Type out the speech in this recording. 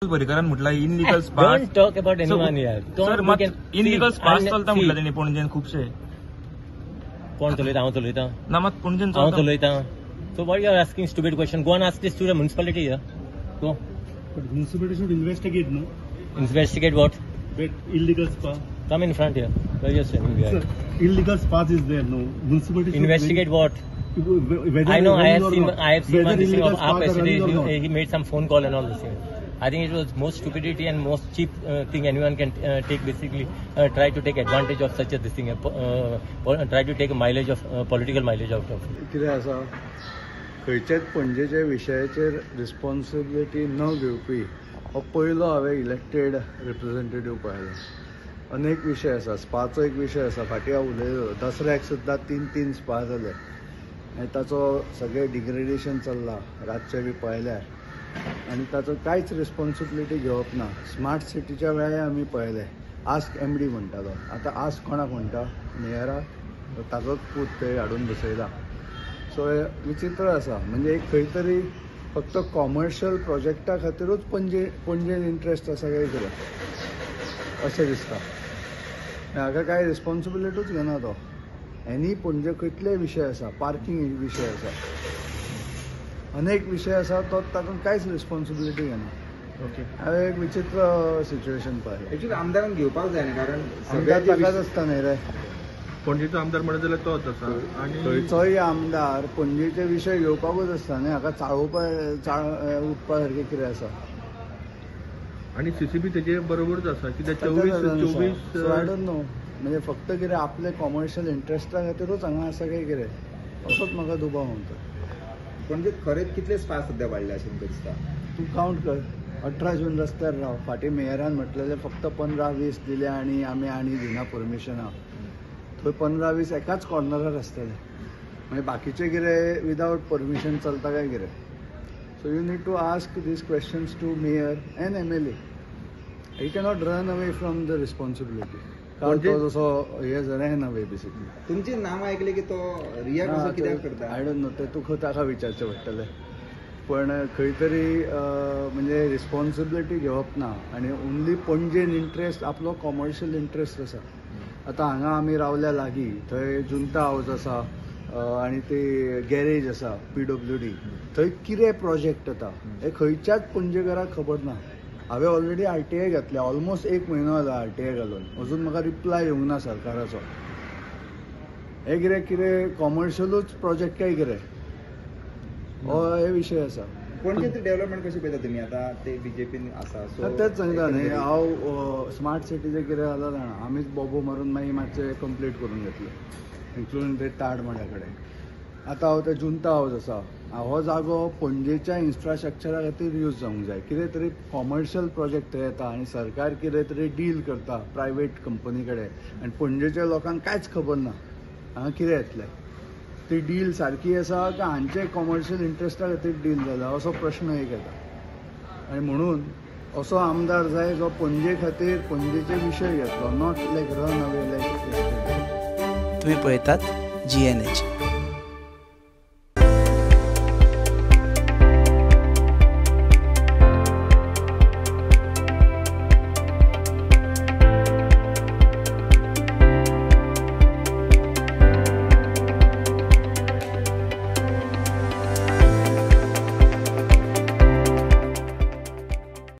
परिकरान म्हटलं illegal Don't talk about anyone here. Sir मग illegal स्पास चलता म्हटलं त्यांनी पणजेन खूपशे. कोण चलयता? हांव चलयता. ना मग पणजेन हांव चलयता. So why you are asking stupid question? Go and ask this to the municipality here. Go. But municipality should investigate, no? Investigate what? That illegal spa. Come in front here. Where you are standing here? Sir, illegal spas is there, no? Municipality should Investigate what? whether I know. I have running or seen. not. I have seen Whether one thing illegal of spas our are running or president. not. He made some phone call and all this thing. I think it was most stupidity and most cheap thing anyone can take. Basically, try to take advantage of such a this thing. Try to take a mileage of political mileage out of it. कितें आसा खंयच्याच पणजेच्या विशयाचेर responsibility न घेवपी हो पयलो हांवें इलेक्टेड रिप्रेझेंटेटिव्ह पळयलो. अनेक विशय आसा. स्पाचो एक विशय आसा. फाटीं हांव उलयलो दसऱ्याक सुद्दां 3 स्पा जाले आनी ताचो सगळें डिग्रेडेशन चल्लां. रातचे बी पळयल्यार आनी ताचो कांयच रिस्पॉन्सिबिलिटी घेवप ना. स्मार्ट सिटीच्या वेळार आमी पळयले आस्क MD म्हणटालो. आतां आस्क कोणाक म्हणटा? मेयराक. ताजोच पूत थंय हाडून बसयला. सो हे विचित्र आसा. म्हणजे एक खंय तरी फक्त कॉमर्शियल प्रोजेक्टा खातीरूच पणजेन इंट्रस्ट आसा काय कितें अशें दिसता. हाका कांय रिस्पॉन्सिबिलिटीच घेना तो. एनी पणजे कितले विशय आसा. पार्किंग विशय आसा. अनेक विशय आसा तो तातूंत कांयच रिस्पॉन्सिबिलिटी घेना. ओके हांवें एक विचित्र सिच्युएशन पळयलें. एक्चुअली आमदारांक घेवपाक जाय न्ही कारण आमदार ताकाच आसता न्ही रे. पणजेचो आमदार म्हणत जाल्यार तोच आसा आनी खंयचोय आमदार पणजेचे विशय घेवपाकूच आसता न्ही. हाका उठपा सारकें कितें आसा. आणि सीसीबी तेजे बरोबरच आसा कित्याक सो आय डोंट नो. म्हणजे फक्त कितें आपले कॉमर्शियल इंट्रस्टा खातीरूच हांगा आसा काय कितें असोच म्हाका दुबाव म्हणटा. म्हणजे खरेंच कितले स्पा सध्या वाडले अशें तुमकां दिसता? तूं कावंट कर. 18 जून रस्त्यार राव. फाटीं मेयरान म्हटलेलें फक्त 15-20 दिले आनी आमी दिना परमिशनां. थंय 15-20 एकाच कॉर्नरार आसतले. मागीर बाकीचे कितें विदावट परमिशन चलता काय कितें. So you need to ask these questions to mayor and MLA. He cannot run away from the responsibility. कारण तो जसो हे रन अवे बेसिकली. तुमचे नांव ऐकले की तो रियाक्ट असो कित्याक करता? I don't know. ते तुका ताका विचारचें पडटलें. पण खंय तरी म्हणजे रिस्पॉन्सिबिलिटी घेवप ना आनी ओन्ली पणजेन इंट्रस्ट आपलो कॉमर्शियल इंट्रस्ट आसा. आतां हांगा आमी रावल्या लागीं थंय जुंता हावस आसा आनी ते गॅरेज आसा PWD. थंय कितें प्रोजेक्ट जाता हे खंयच्याच पणजेकाराक खबर ना. हांवें ऑलरेडी RTI घातले. ऑलमोस्ट 1 म्हयनो जाला RTI घालून. अजून म्हाका रिप्लाय येवंक ना सरकाराचो. हे कितें कॉमर्शियलूच प्रोजेक्ट काय कितें हो हे विशय आसा. पणजे डेव्हलपमेंट कशी पळयता तुमी? आतां ते BJPन आसा सो तेच सांगता न्ही हांव स्मार्ट सिटीचें कितें जालां जाणा. आमीच बोबो मारून मागीर मातशें कंप्लीट करून घेतलें इन्क्लुडींग ते ताड माड्या कडेन. आतां हांव ते जुंता हावस आसा. हो जागो पणजेच्या इन्फ्रास्ट्रक्चरा खातीर यूज जावंक जाय. कितें तरी कॉमर्शियल प्रोजेक्ट थंय येता आनी सरकार कितें तरी डील करता प्रायवेट कंपनी कडेन आनी पणजेच्या लोकांक कांयच खबर ना हांगा कितें येतलें. ती डील सारकी आसा काय हांचे कॉमर्शियल इंट्रस्टा खातीर डील जाला असो प्रश्न एक येता. आनी म्हणून असो आमदार जाय जो पणजे खातीर पणजेचे विशय घेतलो. नॉट लायक रन अवे लायक. तुम्ही पळयतात GNH.